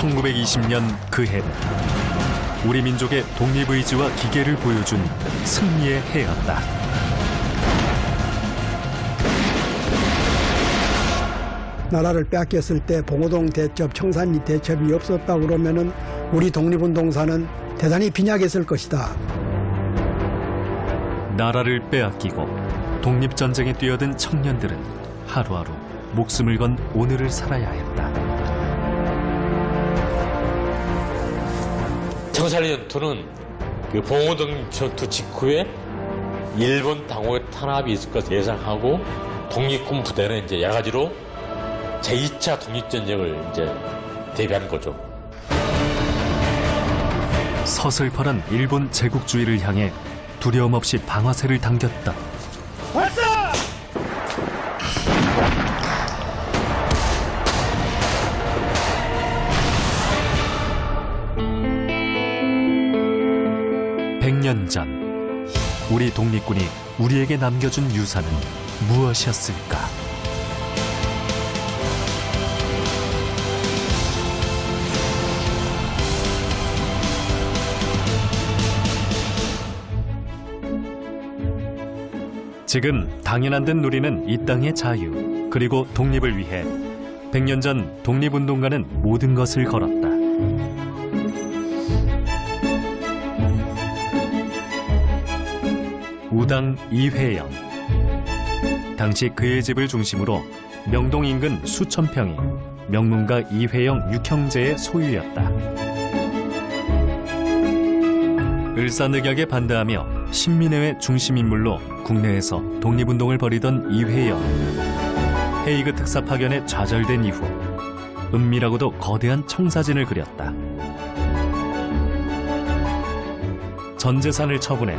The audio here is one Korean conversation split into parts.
1920년 그 해는 우리 민족의 독립의지와 기계를 보여준 승리의 해였다. 나라를 빼앗겼을 때 봉오동 대첩, 청산리 대첩이 없었다 그러면은 우리 독립운동사는 대단히 빈약했을 것이다. 나라를 빼앗기고 독립전쟁에 뛰어든 청년들은 하루하루 목숨을 건 오늘을 살아야 했다. 청산리 전투는 그 봉오동 전투 직후에 일본 당국의 탄압이 있을 것을 예상하고 독립군 부대는 이제 여러 가지로 제2차 독립전쟁을 이제 대비하는 거죠. 서슬퍼런 일본 제국주의를 향해 두려움 없이 방아쇠를 당겼다. 발사! (100년) 전 우리 독립군이 우리에게 남겨준 유산은 무엇이었을까? 지금 당연한 듯 누리는 이 땅의 자유, 그리고 독립을 위해 100년 전 독립운동가는 모든 것을 걸었다. 우당 이회영. 당시 그의 집을 중심으로 명동 인근 수천 평이 명문가 이회영 육형제의 소유였다. 을사늑약에 반대하며 신민회의 중심인물로 국내에서 독립운동을 벌이던 이회영. 헤이그 특사 파견에 좌절된 이후 은밀하고도 거대한 청사진을 그렸다. 전 재산을 처분해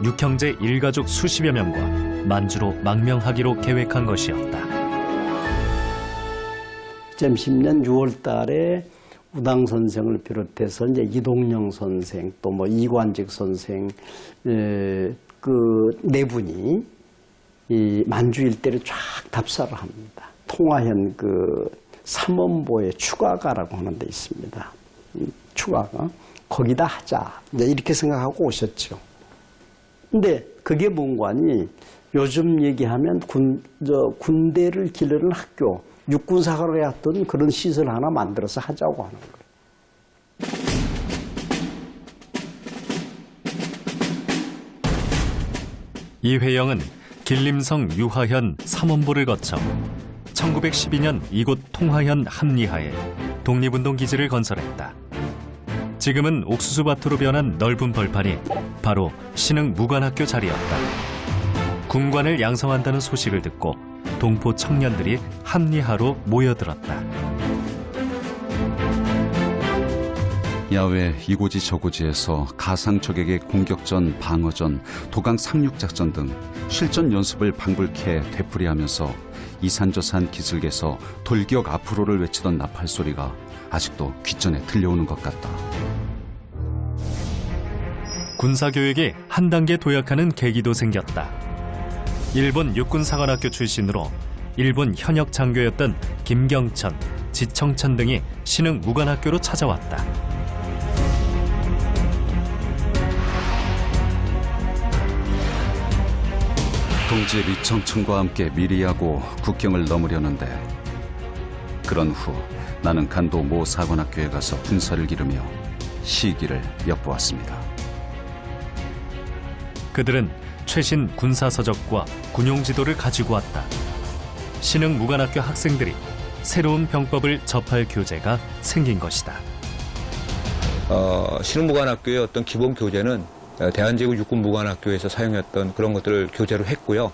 육형제 일가족 수십여 명과 만주로 망명하기로 계획한 것이었다. 2010년 6월 달에 우당 선생을 비롯해서 이제 이동영 선생, 또 뭐 이관직 선생, 그 네 분이 이 만주 일대를 쫙 답사를 합니다. 통화현 그 삼원보의 추가가라고 하는 데 있습니다. 추가가 거기다 하자 이제 이렇게 생각하고 오셨죠. 근데 그게 뭔가니 요즘 얘기하면 군대를 기르는 학교, 육군사관에 했던 그런 시설 하나 만들어서 하자고 하는 거예요. 이회영은 길림성 유하현 삼원보를 거쳐 1912년 이곳 통화현 합리하에 독립운동 기지를 건설했다. 지금은 옥수수밭으로 변한 넓은 벌판이 바로 신흥 무관학교 자리였다. 군관을 양성한다는 소식을 듣고 동포 청년들이 합리하로 모여들었다. 야외 이고지 저고지에서 가상 적에게 공격전, 방어전, 도강 상륙작전 등 실전 연습을 방불케 되풀이하면서 이산저산 기슭에서 돌격 앞으로를 외치던 나팔 소리가 아직도 귓전에 들려오는 것 같다. 군사교육이 한 단계 도약하는 계기도 생겼다. 일본 육군사관학교 출신으로 일본 현역 장교였던 김경천, 지청천 등이 신흥 무관학교로 찾아왔다. 동지 리청천과 함께 미리하고 국경을 넘으려는데 그런 후 나는 간도 모 사관학교에 가서 군사를 기르며 시기를 엿보았습니다. 그들은 최신 군사서적과 군용지도를 가지고 왔다. 신흥 무관학교 학생들이 새로운 병법을 접할 교재가 생긴 것이다. 신흥무관학교의 어떤 기본 교재는 대한제국 육군무관학교에서 사용했던 그런 것들을 교재로 했고요.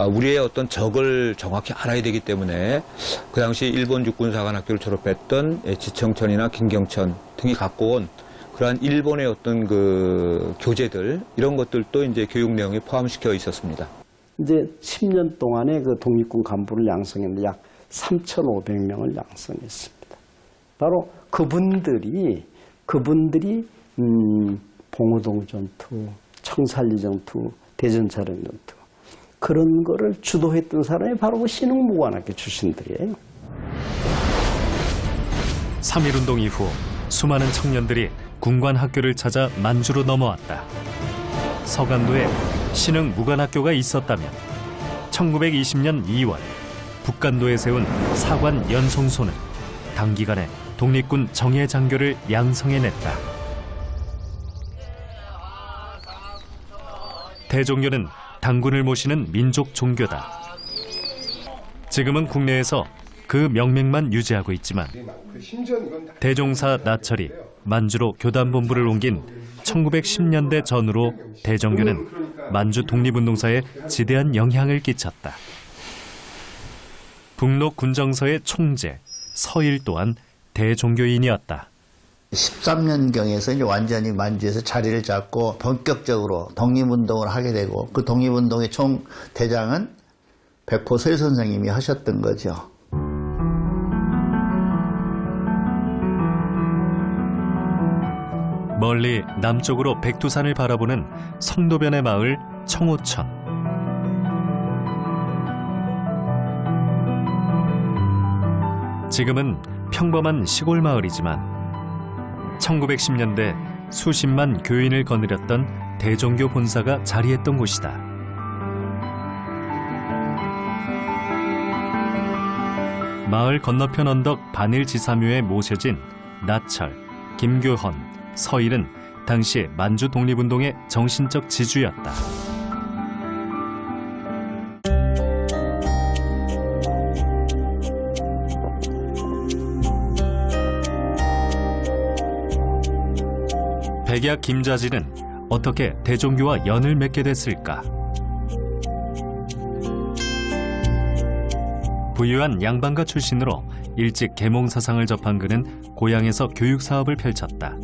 우리의 어떤 적을 정확히 알아야 되기 때문에 그 당시 일본 육군사관학교를 졸업했던 지청천이나 김경천 등이 갖고 온 그러한 일본의 어떤 그 교재들 이런 것들도 이제 교육 내용에 포함시켜 있었습니다. 이제 10년 동안에 그 독립군 간부를 양성했는데 약 3,500명을 양성했습니다. 바로 그분들이 봉오동 전투, 청산리 전투, 대전차량 전투 그런 거를 주도했던 사람이 바로 그 신흥무관학교 출신들이에요. 3.1운동 이후 수많은 청년들이 군관 학교를 찾아 만주로 넘어왔다. 서간도에 신흥 무관학교가 있었다면 1920년 2월 북간도에 세운 사관 연송소는 단기간에 독립군 정예 장교를 양성해냈다. 대종교는 당군을 모시는 민족 종교다. 지금은 국내에서 그 명맥만 유지하고 있지만 대종사 나철이 만주로 교단본부를 옮긴 1910년대 전후로 대종교는 만주 독립운동사에 지대한 영향을 끼쳤다. 북로 군정서의 총재 서일 또한 대종교인이었다. 13년경에서 이제 완전히 만주에서 자리를 잡고 본격적으로 독립운동을 하게 되고 그 독립운동의 총대장은 백호 서일 선생님이 하셨던 거죠. 멀리 남쪽으로 백두산을 바라보는 성도변의 마을 청호천. 지금은 평범한 시골 마을이지만 1910년대 수십만 교인을 거느렸던 대종교 본사가 자리했던 곳이다. 마을 건너편 언덕 반일지사묘에 모셔진 나철, 김교헌, 서일은 당시 만주 독립운동의 정신적 지주였다. 백야 김좌진은 어떻게 대종교와 연을 맺게 됐을까? 부유한 양반가 출신으로 일찍 계몽사상을 접한 그는 고향에서 교육사업을 펼쳤다.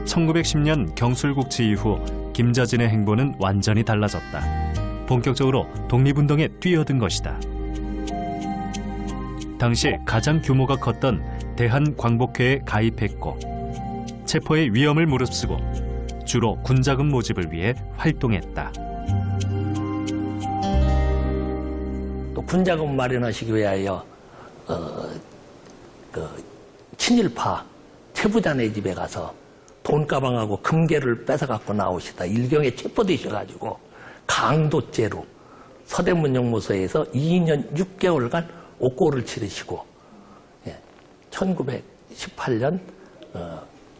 1910년 경술국치 이후 김좌진의 행보는 완전히 달라졌다. 본격적으로 독립운동에 뛰어든 것이다. 당시 가장 규모가 컸던 대한광복회에 가입했고 체포의 위험을 무릅쓰고 주로 군자금 모집을 위해 활동했다. 또 군자금 마련하시기 위하여 친일파 최부자네 집에 가서 돈가방하고 금괴를 뺏어갖고 나오시다 일경에 체포되셔가지고 강도죄로 서대문용무소에서 2년 6개월간 옥고를 치르시고 1918년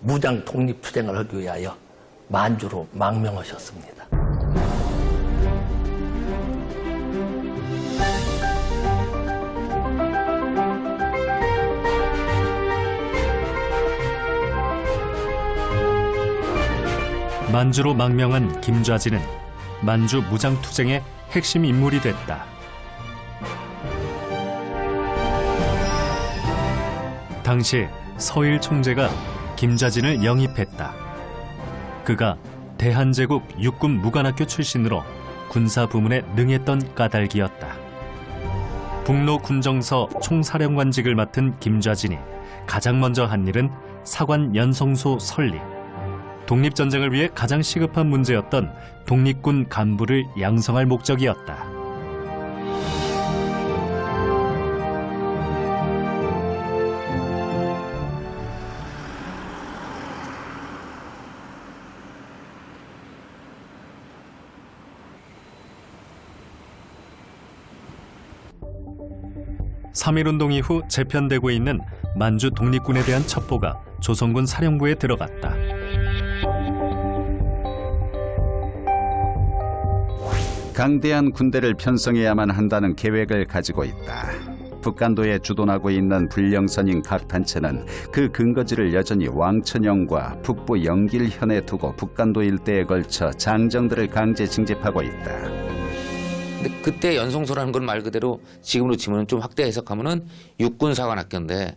무장 독립투쟁을 하기 위하여 만주로 망명하셨습니다. 만주로 망명한 김좌진은 만주 무장투쟁의 핵심 인물이 됐다. 당시 서일 총재가 김좌진을 영입했다. 그가 대한제국 육군 무관학교 출신으로 군사 부문에 능했던 까닭이었다. 북로 군정서 총사령관직을 맡은 김좌진이 가장 먼저 한 일은 사관 연송소 설립. 독립전쟁을 위해 가장 시급한 문제였던 독립군 간부를 양성할 목적이었다. (3.1운동) 이후 재편되고 있는 만주 독립군에 대한 첩보가 조선군 사령부에 들어갔다. 강대한 군대를 편성해야만 한다는 계획을 가지고 있다. 북간도에 주둔하고 있는 불령선인 각 단체는 그 근거지를 여전히 왕천영과 북부 영길현에 두고 북간도 일대에 걸쳐 장정들을 강제 징집하고 있다. 근데 그때 연송소라는 건 말 그대로 지금으로 치면 좀 확대 해석하면은 육군사관학교인데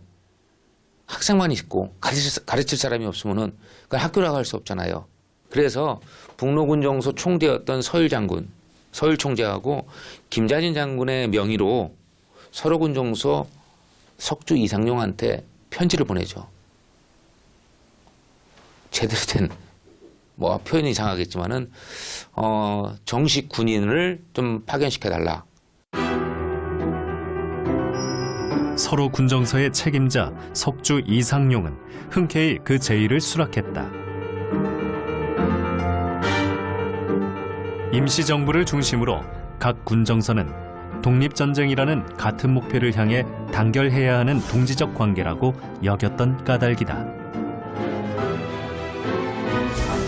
학생만 있고 가르칠 사람이 없으면은 그걸 학교라고 할 수 없잖아요. 그래서 북로군정소 총대였던 서일 장군, 서일 총재하고 김좌진 장군의 명의로 서로군정소 석주 이상용한테 편지를 보내죠. 제대로 된 뭐 표현이 이상하겠지만은 정식 군인을 좀 파견시켜 달라. 서로 군정서의 책임자 석주 이상용은 흔쾌히 그 제의를 수락했다. 임시정부를 중심으로 각 군정서는 독립전쟁이라는 같은 목표를 향해 단결해야 하는 동지적 관계라고 여겼던 까닭이다.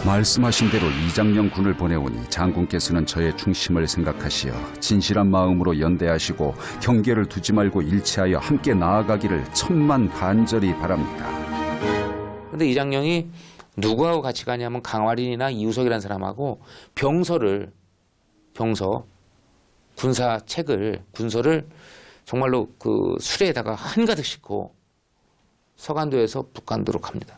말씀하신 대로 이장령 군을 보내오니 장군께서는 저의 충심을 생각하시어 진실한 마음으로 연대하시고 경계를 두지 말고 일치하여 함께 나아가기를 천만 간절히 바랍니다. 근데 이장령이 누구하고 같이 가냐면 강화린이나 이우석이라는 사람하고 군서를 정말로 그 수레에다가 한가득 싣고 서간도에서 북간도로 갑니다.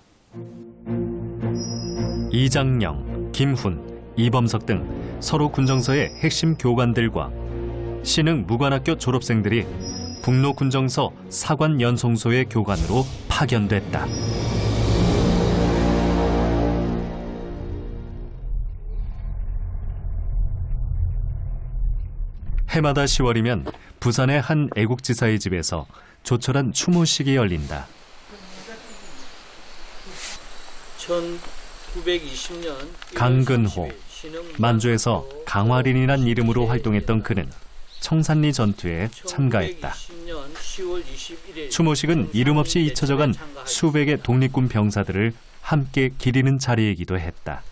이장령, 김훈, 이범석 등 서로 군정서의 핵심 교관들과 신흥 무관학교 졸업생들이 북로 군정서 사관 연송소의 교관으로 파견됐다. 해마다 10월이면 부산의 한 애국지사의 집에서 조촐한 추모식이 열린다. 1920년 강근호, 만주에서 강화린이란 이름으로 활동했던 그는 청산리 전투에 참가했다. 추모식은 이름 없이 잊혀져간 수백의 독립군 병사들을 함께 기리는 자리이기도 했다.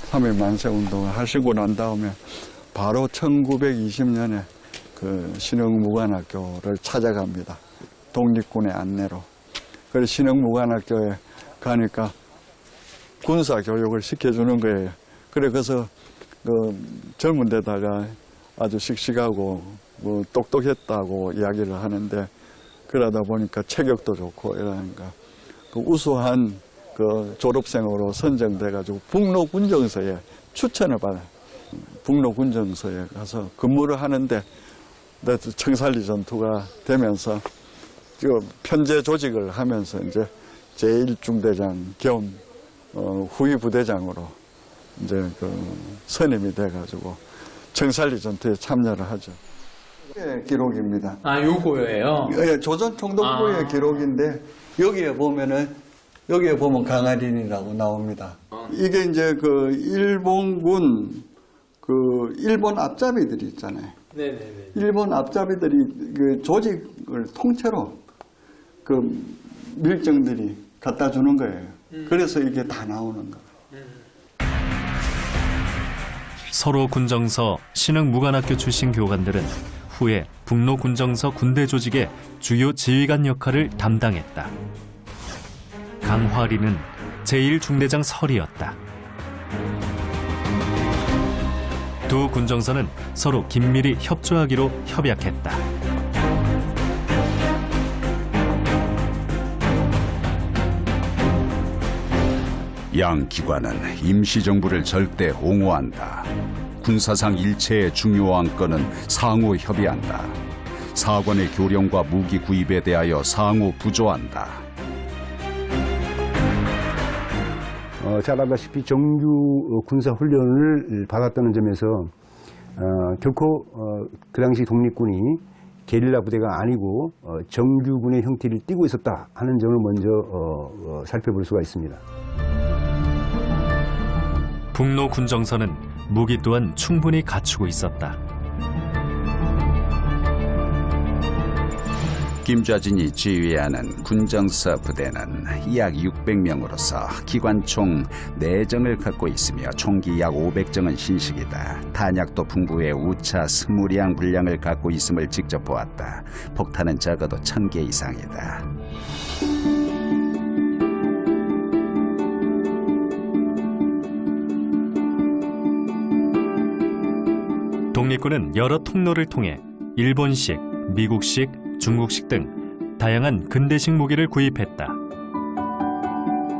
삼일 만세운동을 하시고 난 다음에 바로 1920년에 그 신흥무관학교를 찾아갑니다. 독립군의 안내로. 그래서 신흥무관학교에 가니까 군사교육을 시켜주는 거예요. 그래서 그 젊은 데다가 아주 씩씩하고 뭐 똑똑했다고 이야기를 하는데, 그러다 보니까 체격도 좋고 이러니까 그 우수한 그 졸업생으로 선정돼가지고 북로 군정서에 추천을 받아요. 북로 군정서에 가서 근무를 하는데 청산리 전투가 되면서 편제 조직을 하면서 이제 제1중대장 겸 후위 부대장으로 이제 그 선임이 돼가지고 청산리 전투에 참여를 하죠. 기록입니다. 아, 요거예요? 예, 조선 총독부의 기록인데 여기에 보면 강화린이라고 나옵니다. 이게 이제 그 일본군 일본 앞잡이들이 있잖아요. 네네네. 일본 앞잡이들이 그 조직을 통째로 그 밀정들이 갖다 주는 거예요. 그래서 이게 다 나오는 거예요. 서로 군정서 신흥무관학교 출신 교관들은 후에 북로 군정서 군대 조직의 주요 지휘관 역할을 담당했다. 강화린은 제1중대장 설이었다. 두 군정서는 서로 긴밀히 협조하기로 협약했다. 양 기관은 임시정부를 절대 옹호한다. 군사상 일체의 중요 안건은 상호 협의한다. 사관의 교령과 무기 구입에 대하여 상호 부조한다. 잘 알다시피 정규 군사 훈련을 받았다는 점에서 결코 그 당시 독립군이 게릴라 부대가 아니고 정규군의 형태를 띠고 있었다 하는 점을 먼저 살펴볼 수가 있습니다. 북로 군정서는 무기 또한 충분히 갖추고 있었다. 김좌진이 지휘하는 군정서 부대는 약 600명으로서 기관총 4정을 갖고 있으며 총기 약 500정은 신식이다. 탄약도 풍부해 우차 20량 분량을 갖고 있음을 직접 보았다. 폭탄은 적어도 1000개 이상이다. 독립군은 여러 통로를 통해 일본식, 미국식, 중국식 등 다양한 근대식 무기를 구입했다.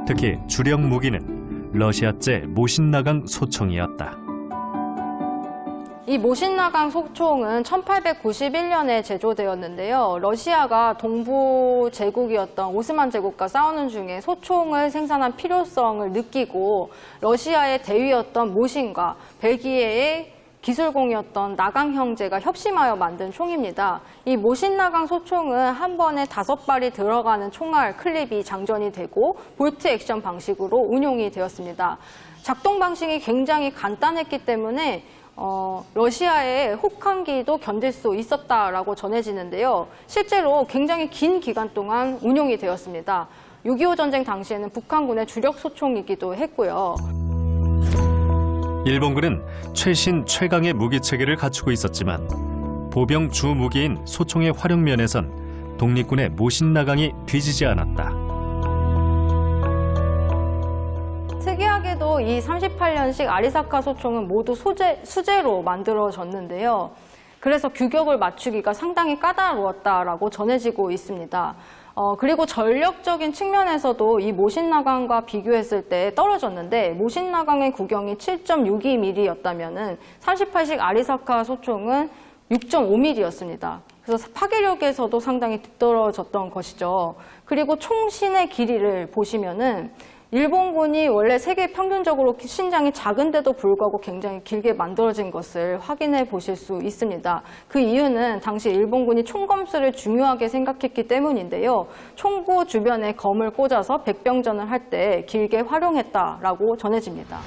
특히 주력 무기는 러시아제 모신나강 소총이었다. 이 모신나강 소총은 1891년에 제조되었는데요. 러시아가 동부 제국이었던 오스만 제국과 싸우는 중에 소총을 생산한 필요성을 느끼고 러시아의 대위였던 모신과 벨기에의 기술공이었던 나강 형제가 협심하여 만든 총입니다. 이 모신나강 소총은 한 번에 5발이 들어가는 총알 클립이 장전이 되고 볼트 액션 방식으로 운용이 되었습니다. 작동 방식이 굉장히 간단했기 때문에 러시아의 혹한기도 견딜 수 있었다라고 전해지는데요. 실제로 굉장히 긴 기간 동안 운용이 되었습니다. 6.25 전쟁 당시에는 북한군의 주력 소총이기도 했고요. 일본군은 최신 최강의 무기 체계를 갖추고 있었지만 보병 주 무기인 소총의 활용 면에선 독립군의 모신나강이 뒤지지 않았다. 특이하게도 이 38년식 아리사카 소총은 모두 수제로 만들어졌는데요. 그래서 규격을 맞추기가 상당히 까다로웠다라고 전해지고 있습니다. 그리고 전력적인 측면에서도 이 모신나강과 비교했을 때 떨어졌는데 모신나강의 구경이 7.62mm였다면 38식 아리사카 소총은 6.5mm였습니다. 그래서 파괴력에서도 상당히 뒤떨어졌던 것이죠. 그리고 총신의 길이를 보시면은 일본군이 원래 세계 평균적으로 신장이 작은데도 불구하고 굉장히 길게 만들어진 것을 확인해 보실 수 있습니다. 그 이유는 당시 일본군이 총검수를 중요하게 생각했기 때문인데요. 총구 주변에 검을 꽂아서 백병전을 할 때 길게 활용했다라고 전해집니다.